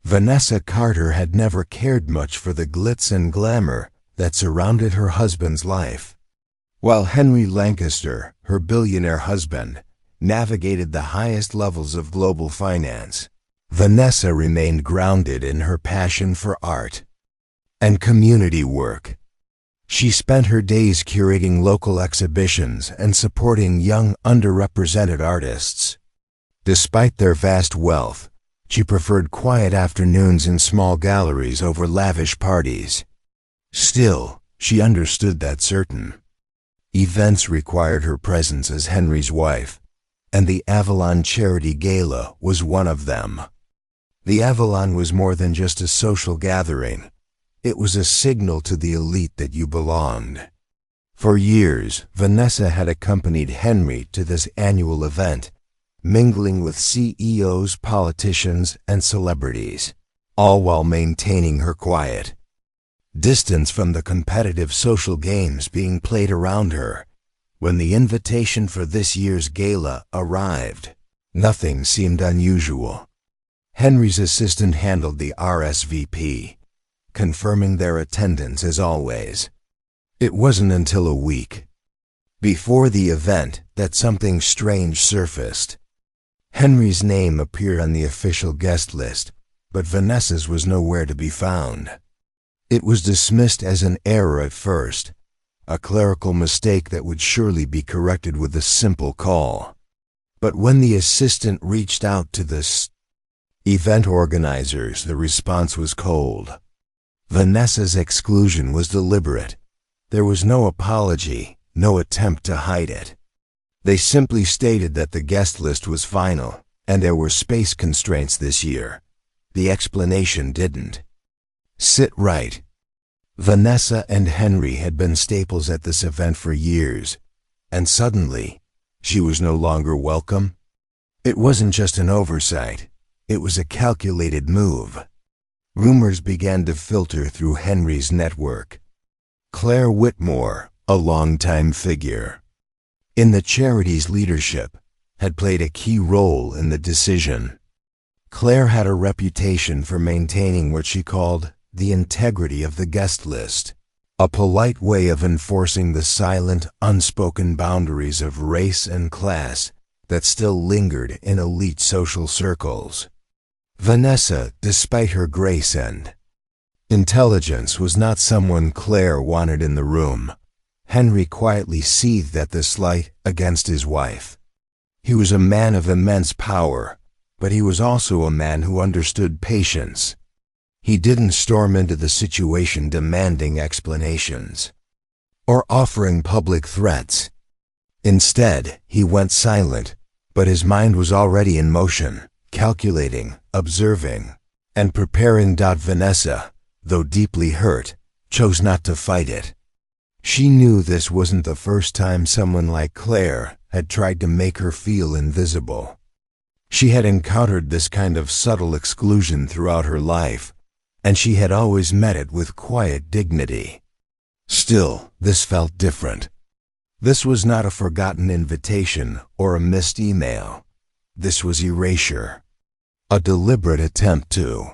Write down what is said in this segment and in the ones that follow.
Vanessa Carter had never cared much for the glitz and glamour that surrounded her husband's life. While Henry Lancaster, her billionaire husband, navigated the highest levels of global finance, Vanessa remained grounded in her passion for art and community work. She spent her days curating local exhibitions and supporting young, underrepresented artists. Despite their vast wealth, she preferred quiet afternoons in small galleries over lavish parties. Still, she understood that certain events required her presence as Henry's wife, and the Avalon Charity Gala was one of them. The Avalon was more than just a social gathering. It was a signal to the elite that you belonged. For years, Vanessa had accompanied Henry to this annual event, mingling with CEOs, politicians, and celebrities, all while maintaining her quiet distance from the competitive social games being played around her. When the invitation for this year's gala arrived, nothing seemed unusual. Henry's assistant handled the RSVP, confirming their attendance as always. It wasn't until a week before the event that something strange surfaced. Henry's name appeared on the official guest list, but Vanessa's was nowhere to be found. It was dismissed as an error at first, a clerical mistake that would surely be corrected with a simple call. But when the assistant reached out to the event organizers, the response was cold. Vanessa's exclusion was deliberate. There was no apology, no attempt to hide it. They simply stated that the guest list was final, and there were space constraints this year. The explanation didn't sit right. Vanessa and Henry had been staples at this event for years, and suddenly, she was no longer welcome. It wasn't just an oversight, it was a calculated move. Rumors began to filter through Henry's network. Claire Whitmore, a longtime figure in the charity's leadership, had played a key role in the decision. Claire had a reputation for maintaining what she called the integrity of the guest list, a polite way of enforcing the silent, unspoken boundaries of race and class that still lingered in elite social circles. Vanessa, despite her grace and intelligence, was not someone Claire wanted in the room. Henry quietly seethed at the slight against his wife. He was a man of immense power, but he was also a man who understood patience. He didn't storm into the situation demanding explanations or offering public threats. Instead, he went silent, but his mind was already in motion, calculating, observing, and preparing. Vanessa, though deeply hurt, chose not to fight it. She knew this wasn't the first time someone like Claire had tried to make her feel invisible. She had encountered this kind of subtle exclusion throughout her life, and she had always met it with quiet dignity. Still, this felt different. This was not a forgotten invitation or a missed email. This was erasure. A deliberate attempt to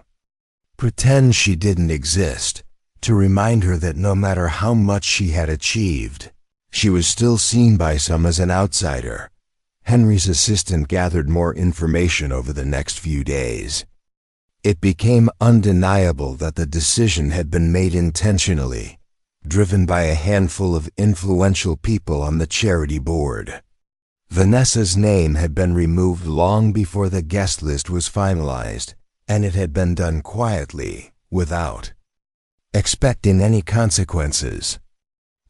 pretend she didn't exist, to remind her that no matter how much she had achieved, she was still seen by some as an outsider. Henry's assistant gathered more information over the next few days. It became undeniable that the decision had been made intentionally, driven by a handful of influential people on the charity board. Vanessa's name had been removed long before the guest list was finalized, and it had been done quietly, without expecting any consequences.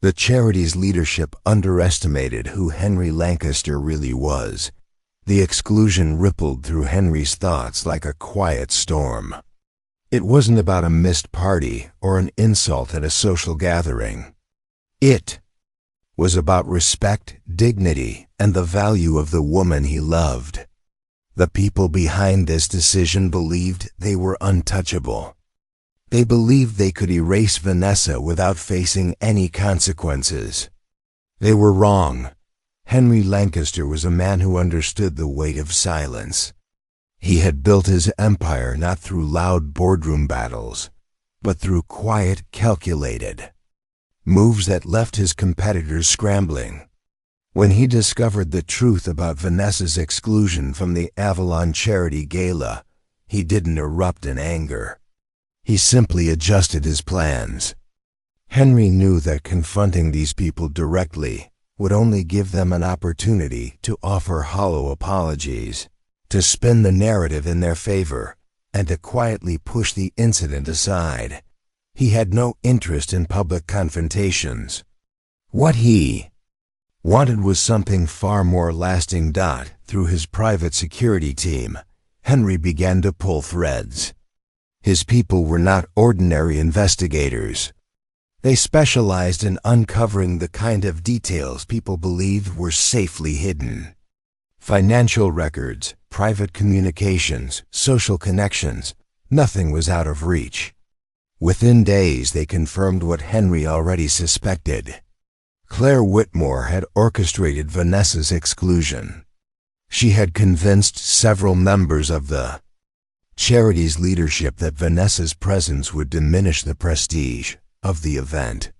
The charity's leadership underestimated who Henry Lancaster really was. The exclusion rippled through Henry's thoughts like a quiet storm. It wasn't about a missed party or an insult at a social gathering. It was about respect, dignity, and the value of the woman he loved. The people behind this decision believed they were untouchable. They believed they could erase Vanessa without facing any consequences. They were wrong. Henry Lancaster was a man who understood the weight of silence. He had built his empire not through loud boardroom battles, but through quiet, calculated moves that left his competitors scrambling. When he discovered the truth about Vanessa's exclusion from the Avalon Charity Gala, he didn't erupt in anger. He simply adjusted his plans. Henry knew that confronting these people directly would only give them an opportunity to offer hollow apologies, to spin the narrative in their favor, and to quietly push the incident aside. He had no interest in public confrontations. What he wanted was something far more lasting. Through his private security team, Henry began to pull threads. His people were not ordinary investigators. They specialized in uncovering the kind of details people believed were safely hidden. Financial records, private communications, social connections, nothing was out of reach. Within days, they confirmed what Henry already suspected. Claire Whitmore had orchestrated Vanessa's exclusion. She had convinced several members of the charity's leadership that Vanessa's presence would diminish the prestige of the event.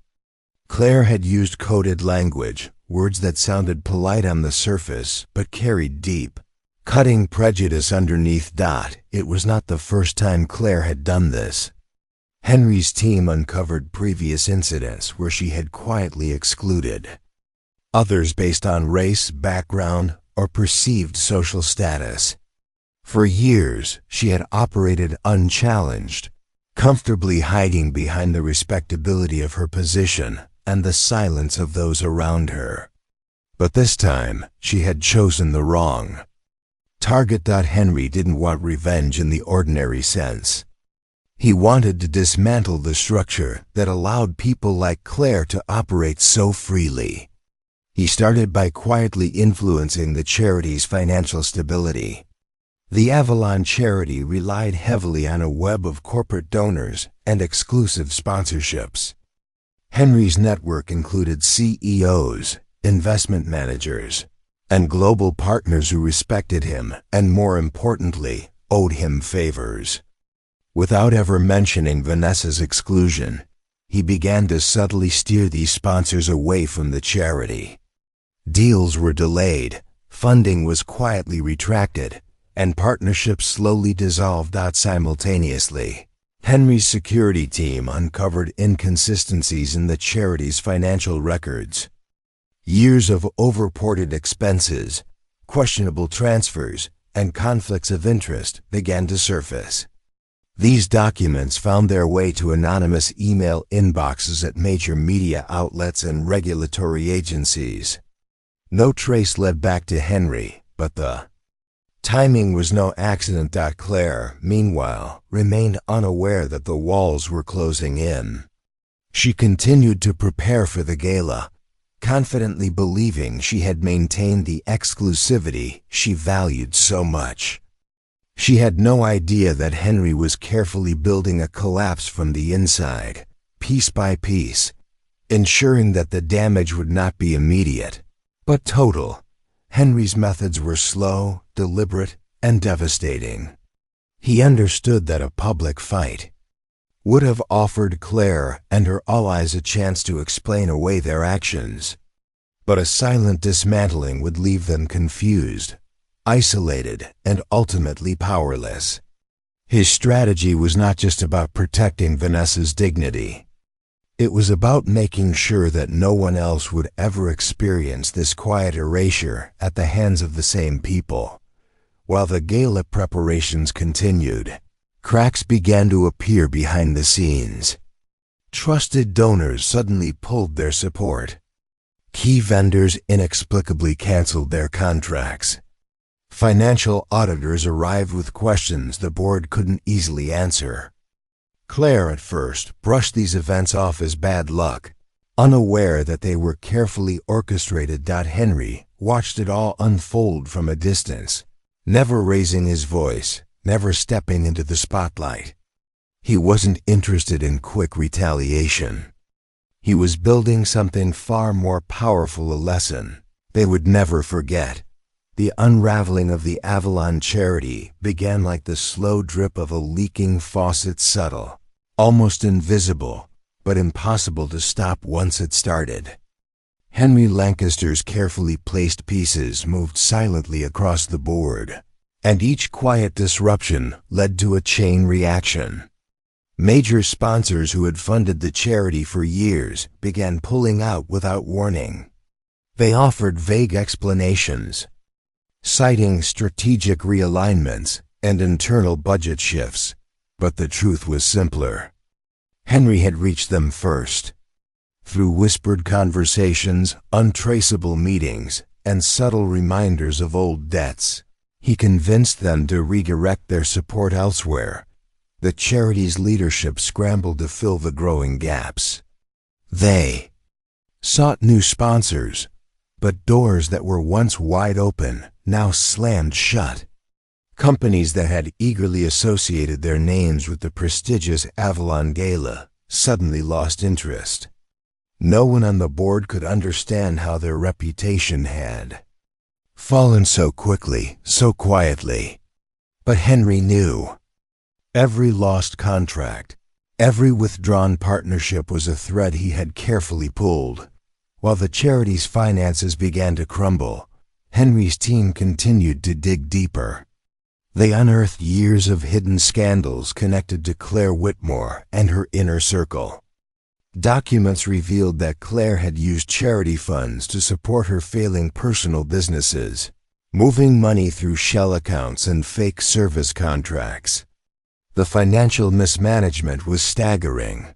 Claire had used coded language, words that sounded polite on the surface but carried deep, cutting prejudice underneath. It was not the first time Claire had done this. Henry's team uncovered previous incidents where she had quietly excluded others based on race, background, or perceived social status. For years, she had operated unchallenged, comfortably hiding behind the respectability of her position and the silence of those around her. But this time, she had chosen the wrong target. Henry didn't want revenge in the ordinary sense. He wanted to dismantle the structure that allowed people like Claire to operate so freely. He started by quietly influencing the charity's financial stability. The Avalon charity relied heavily on a web of corporate donors and exclusive sponsorships. Henry's network included CEOs, investment managers, and global partners who respected him and, more importantly, owed him favors. Without ever mentioning Vanessa's exclusion, he began to subtly steer these sponsors away from the charity. Deals were delayed, funding was quietly retracted, and partnerships slowly dissolved simultaneously. Henry's security team uncovered inconsistencies in the charity's financial records. Years of overreported expenses, questionable transfers, and conflicts of interest began to surface. These documents found their way to anonymous email inboxes at major media outlets and regulatory agencies. No trace led back to Henry, but the timing was no accident. Claire, meanwhile, remained unaware that the walls were closing in. She continued to prepare for the gala, confidently believing she had maintained the exclusivity she valued so much. She had no idea that Henry was carefully building a collapse from the inside, piece by piece, ensuring that the damage would not be immediate, but total. Henry's methods were slow, deliberate, and devastating. He understood that a public fight would have offered Claire and her allies a chance to explain away their actions, but a silent dismantling would leave them confused, isolated, and ultimately powerless. His strategy was not just about protecting Vanessa's dignity. It was about making sure that no one else would ever experience this quiet erasure at the hands of the same people. While the gala preparations continued, cracks began to appear behind the scenes. Trusted donors suddenly pulled their support. Key vendors inexplicably canceled their contracts. Financial auditors arrived with questions the board couldn't easily answer. Claire at first brushed these events off as bad luck, unaware that they were carefully orchestrated. Henry watched it all unfold from a distance, never raising his voice, never stepping into the spotlight. He wasn't interested in quick retaliation. He was building something far more powerful, a lesson they would never forget. The unraveling of the Avalon charity began like the slow drip of a leaking faucet, subtle, almost invisible, but impossible to stop once it started. Henry Lancaster's carefully placed pieces moved silently across the board, and each quiet disruption led to a chain reaction. Major sponsors who had funded the charity for years began pulling out without warning. They offered vague explanations, citing strategic realignments and internal budget shifts, but the truth was simpler. Henry had reached them first. Through whispered conversations, untraceable meetings, and subtle reminders of old debts, he convinced them to redirect their support elsewhere. The charity's leadership scrambled to fill the growing gaps. They sought new sponsors, but doors that were once wide open now slammed shut. Companies that had eagerly associated their names with the prestigious Avalon Gala suddenly lost interest. No one on the board could understand how their reputation had fallen so quickly, so quietly. But Henry knew. Every lost contract, every withdrawn partnership was a thread he had carefully pulled. While the charity's finances began to crumble, Henry's team continued to dig deeper. They unearthed years of hidden scandals connected to Claire Whitmore and her inner circle. Documents revealed that Claire had used charity funds to support her failing personal businesses, moving money through shell accounts and fake service contracts. The financial mismanagement was staggering.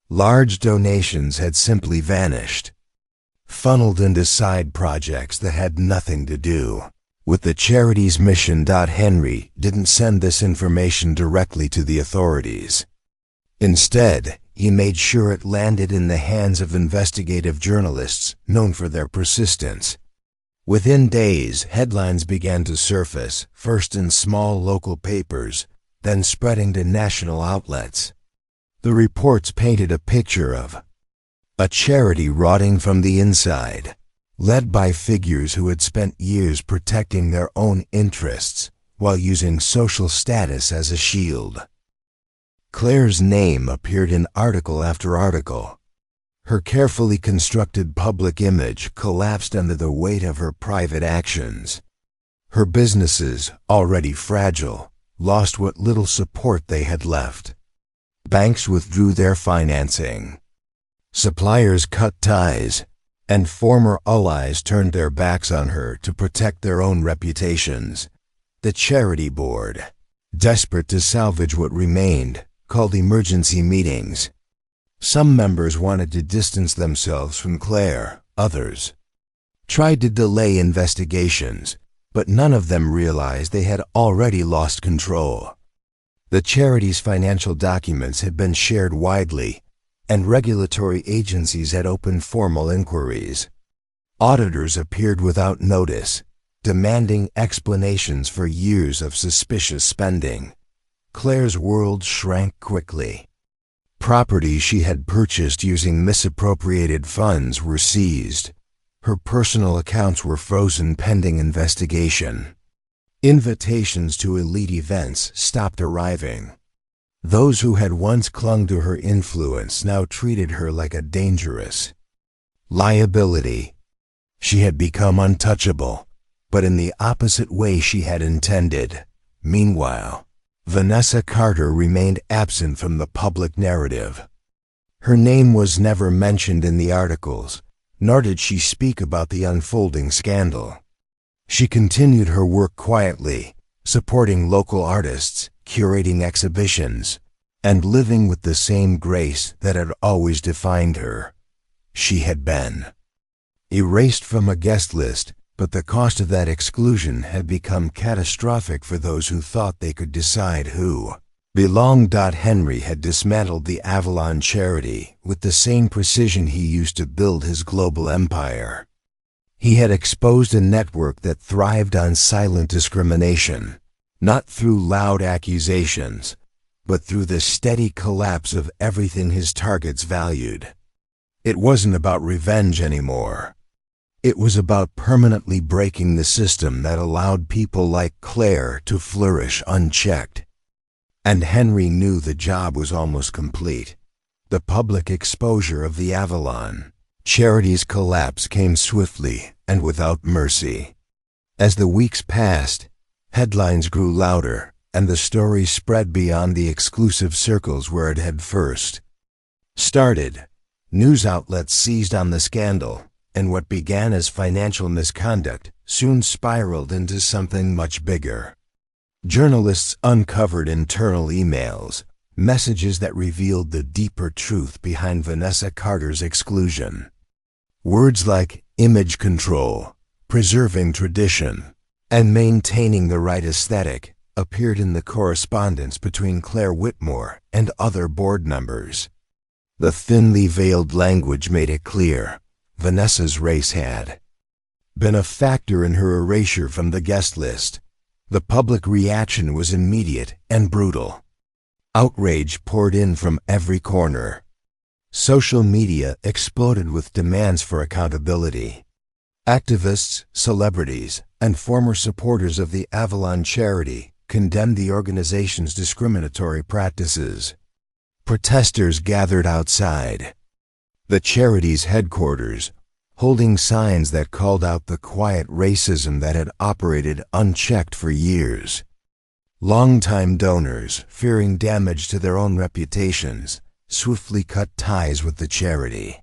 Large donations had simply vanished, funneled into side projects that had nothing to do with the charity's mission. Henry didn't send this information directly to the authorities. Instead, he made sure it landed in the hands of investigative journalists known for their persistence. Within days, headlines began to surface, first in small local papers, then spreading to national outlets. The reports painted a picture of a charity rotting from the inside, led by figures who had spent years protecting their own interests while using social status as a shield. Claire's name appeared in article after article. Her carefully constructed public image collapsed under the weight of her private actions. Her businesses, already fragile, lost what little support they had left. Banks withdrew their financing. Suppliers cut ties, and former allies turned their backs on her to protect their own reputations. The charity board, desperate to salvage what remained, called emergency meetings. Some members wanted to distance themselves from Claire, others tried to delay investigations, but none of them realized they had already lost control. The charity's financial documents had been shared widely, and regulatory agencies had opened formal inquiries. Auditors appeared without notice, demanding explanations for years of suspicious spending. Claire's world shrank quickly. Properties she had purchased using misappropriated funds were seized. Her personal accounts were frozen pending investigation. Invitations to elite events stopped arriving. Those who had once clung to her influence now treated her like a dangerous liability. She had become untouchable, but in the opposite way she had intended. Meanwhile, Vanessa Carter remained absent from the public narrative. Her name was never mentioned in the articles, nor did she speak about the unfolding scandal. She continued her work quietly, supporting local artists, curating exhibitions, and living with the same grace that had always defined her. She had been erased from a guest list, but the cost of that exclusion had become catastrophic for those who thought they could decide who belonged. Henry had dismantled the Avalon charity with the same precision he used to build his global empire. He had exposed a network that thrived on silent discrimination, not through loud accusations, but through the steady collapse of everything his targets valued. It wasn't about revenge anymore. It was about permanently breaking the system that allowed people like Claire to flourish unchecked. And Henry knew the job was almost complete. The public exposure of the Avalon Charity's collapse came swiftly and without mercy. As the weeks passed, headlines grew louder, and the story spread beyond the exclusive circles where it had first started. News outlets seized on the scandal, and what began as financial misconduct soon spiraled into something much bigger. Journalists uncovered internal emails, messages that revealed the deeper truth behind Vanessa Carter's exclusion. Words like image control, preserving tradition, and maintaining the right aesthetic appeared in the correspondence between Claire Whitmore and other board members. The thinly veiled language made it clear Vanessa's race had been a factor in her erasure from the guest list. The public reaction was immediate and brutal. Outrage poured in from every corner. Social media exploded with demands for accountability. Activists, celebrities, and former supporters of the Avalon charity condemned the organization's discriminatory practices. Protesters gathered outside the charity's headquarters, holding signs that called out the quiet racism that had operated unchecked for years. Longtime donors, fearing damage to their own reputations, swiftly cut ties with the charity.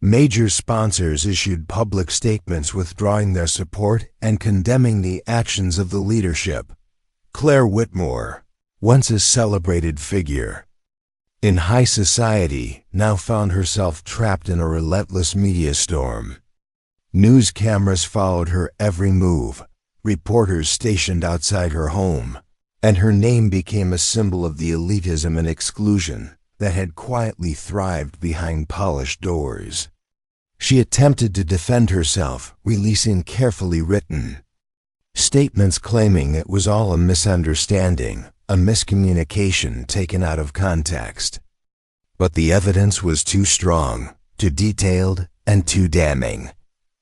Major sponsors issued public statements withdrawing their support and condemning the actions of the leadership. Claire Whitmore, once a celebrated figure in high society, now found herself trapped in a relentless media storm. News cameras followed her every move, reporters stationed outside her home, and her name became a symbol of the elitism and exclusion that had quietly thrived behind polished doors. She attempted to defend herself, releasing carefully written statements claiming it was all a misunderstanding, a miscommunication taken out of context. But the evidence was too strong, too detailed, and too damning.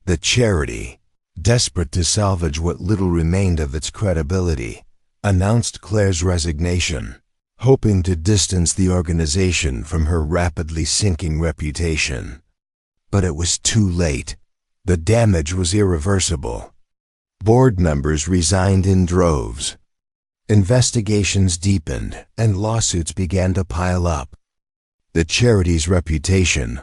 The charity, desperate to salvage what little remained of its credibility, announced Claire's resignation, hoping to distance the organization from her rapidly sinking reputation. But it was too late. The damage was irreversible. Board members resigned in droves. Investigations deepened, and lawsuits began to pile up. The charity's reputation,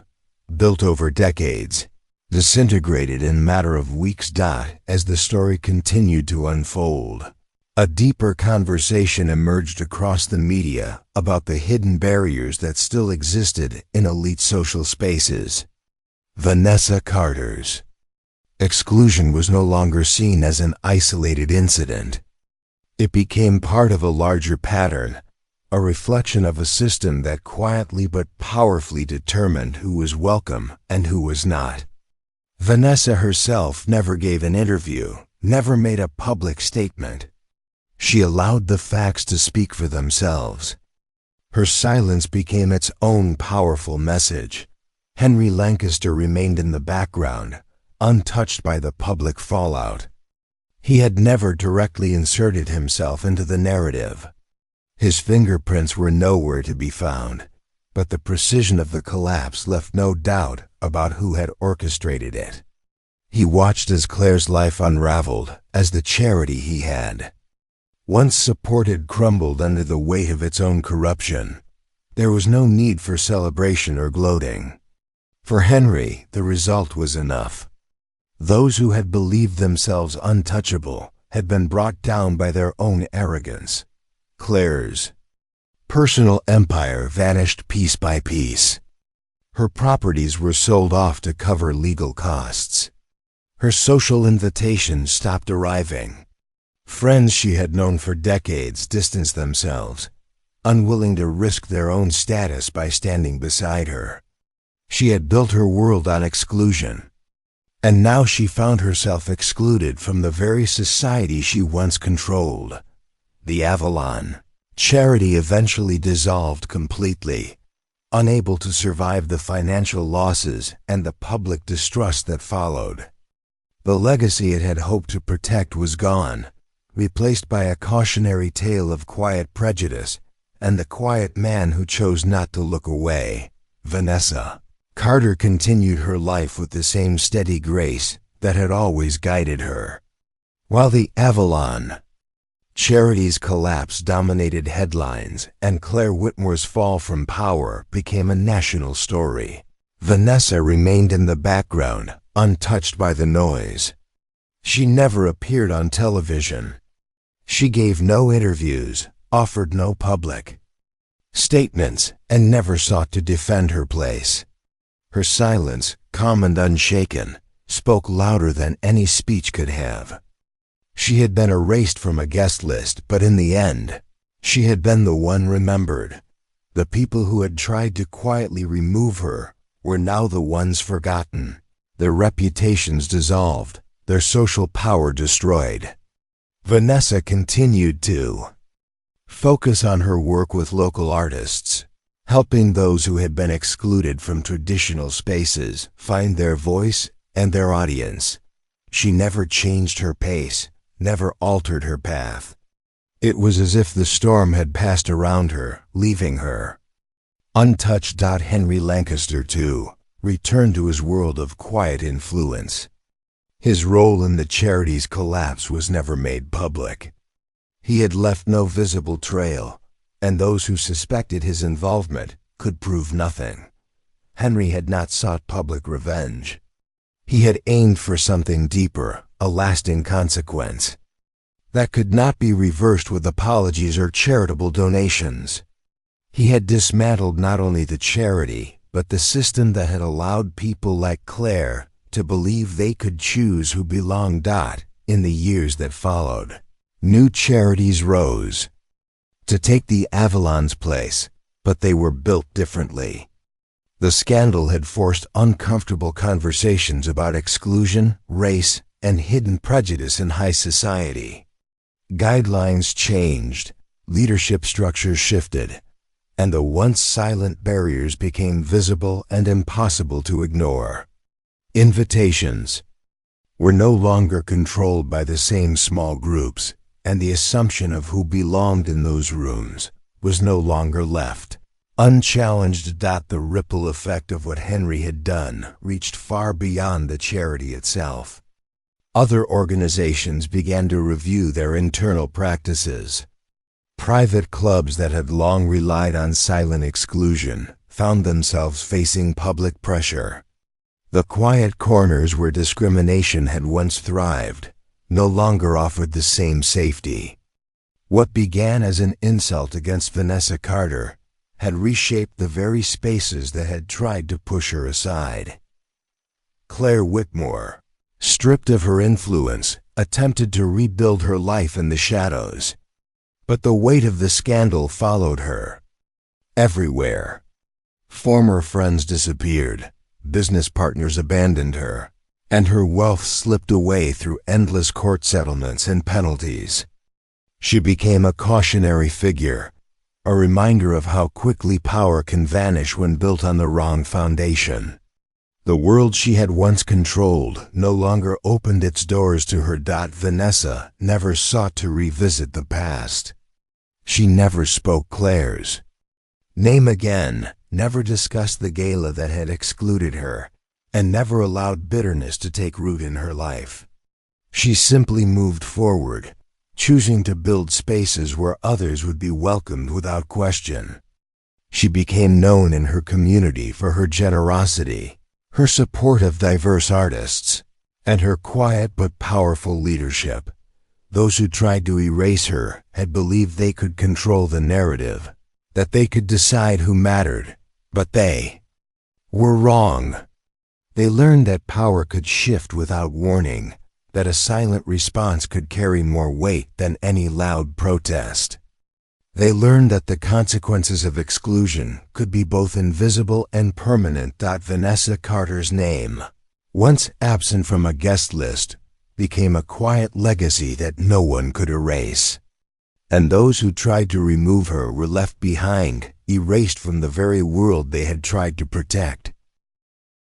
built over decades, disintegrated in a matter of weeks. As the story continued to unfold, a deeper conversation emerged across the media about the hidden barriers that still existed in elite social spaces. Vanessa Carter's exclusion was no longer seen as an isolated incident. It became part of a larger pattern, a reflection of a system that quietly but powerfully determined who was welcome and who was not. Vanessa herself never gave an interview, never made a public statement. She allowed the facts to speak for themselves. Her silence became its own powerful message. Henry Lancaster remained in the background, untouched by the public fallout. He had never directly inserted himself into the narrative. His fingerprints were nowhere to be found, but the precision of the collapse left no doubt about who had orchestrated it. He watched as Claire's life unraveled, as the charity he had once supported crumbled under the weight of its own corruption. There was no need for celebration or gloating. For Henry, the result was enough. Those who had believed themselves untouchable had been brought down by their own arrogance. Claire's personal empire vanished piece by piece. Her properties were sold off to cover legal costs. Her social invitations stopped arriving. Friends she had known for decades distanced themselves, unwilling to risk their own status by standing beside her. She had built her world on exclusion, and now she found herself excluded from the very society she once controlled. The Avalon charity eventually dissolved completely, unable to survive the financial losses and the public distrust that followed. The legacy it had hoped to protect was gone, replaced by a cautionary tale of quiet prejudice and the quiet man who chose not to look away. Vanessa Carter continued her life with the same steady grace that had always guided her. While the Avalon Charity's collapse dominated headlines and Claire Whitmore's fall from power became a national story, Vanessa remained in the background, untouched by the noise. She never appeared on television. She gave no interviews, offered no public statements, and never sought to defend her place. Her silence, calm and unshaken, spoke louder than any speech could have. She had been erased from a guest list, but in the end, she had been the one remembered. The people who had tried to quietly remove her were now the ones forgotten, their reputations dissolved, their social power destroyed. Vanessa continued to focus on her work with local artists, helping those who had been excluded from traditional spaces find their voice and their audience. She never changed her pace, never altered her path. It was as if the storm had passed around her, leaving her untouched. Henry Lancaster, too, returned to his world of quiet influence. His role in the charity's collapse was never made public. He had left no visible trail, and those who suspected his involvement could prove nothing. Henry had not sought public revenge. He had aimed for something deeper, a lasting consequence that could not be reversed with apologies or charitable donations. He had dismantled not only the charity, but the system that had allowed people like Claire to believe they could choose who belonged. In the years that followed, new charities rose to take the Avalon's place, but they were built differently. The scandal had forced uncomfortable conversations about exclusion, race, and hidden prejudice in high society. Guidelines changed, leadership structures shifted, and the once silent barriers became visible and impossible to ignore. Invitations were no longer controlled by the same small groups, and the assumption of who belonged in those rooms was no longer left unchallenged. The ripple effect of what Henry had done reached far beyond the charity itself. Other organizations began to review their internal practices. Private clubs that had long relied on silent exclusion found themselves facing public pressure. The quiet corners where discrimination had once thrived no longer offered the same safety. What began as an insult against Vanessa Carter had reshaped the very spaces that had tried to push her aside. Claire Whitmore, stripped of her influence, attempted to rebuild her life in the shadows. But the weight of the scandal followed her everywhere. Former friends disappeared, business partners abandoned her, and her wealth slipped away through endless court settlements and penalties. She became a cautionary figure, a reminder of how quickly power can vanish when built on the wrong foundation. The world she had once controlled no longer opened its doors to her. Vanessa never sought to revisit the past. She never spoke Claire's name again, never discussed the gala that had excluded her, and never allowed bitterness to take root in her life. She simply moved forward, choosing to build spaces where others would be welcomed without question. She became known in her community for her generosity, her support of diverse artists, and her quiet but powerful leadership. Those who tried to erase her had believed they could control the narrative, that they could decide who mattered, but they were wrong. They learned that power could shift without warning, that a silent response could carry more weight than any loud protest. They learned that the consequences of exclusion could be both invisible and permanent. Vanessa Carter's name, once absent from a guest list, became a quiet legacy that no one could erase. And those who tried to remove her were left behind, erased from the very world they had tried to protect.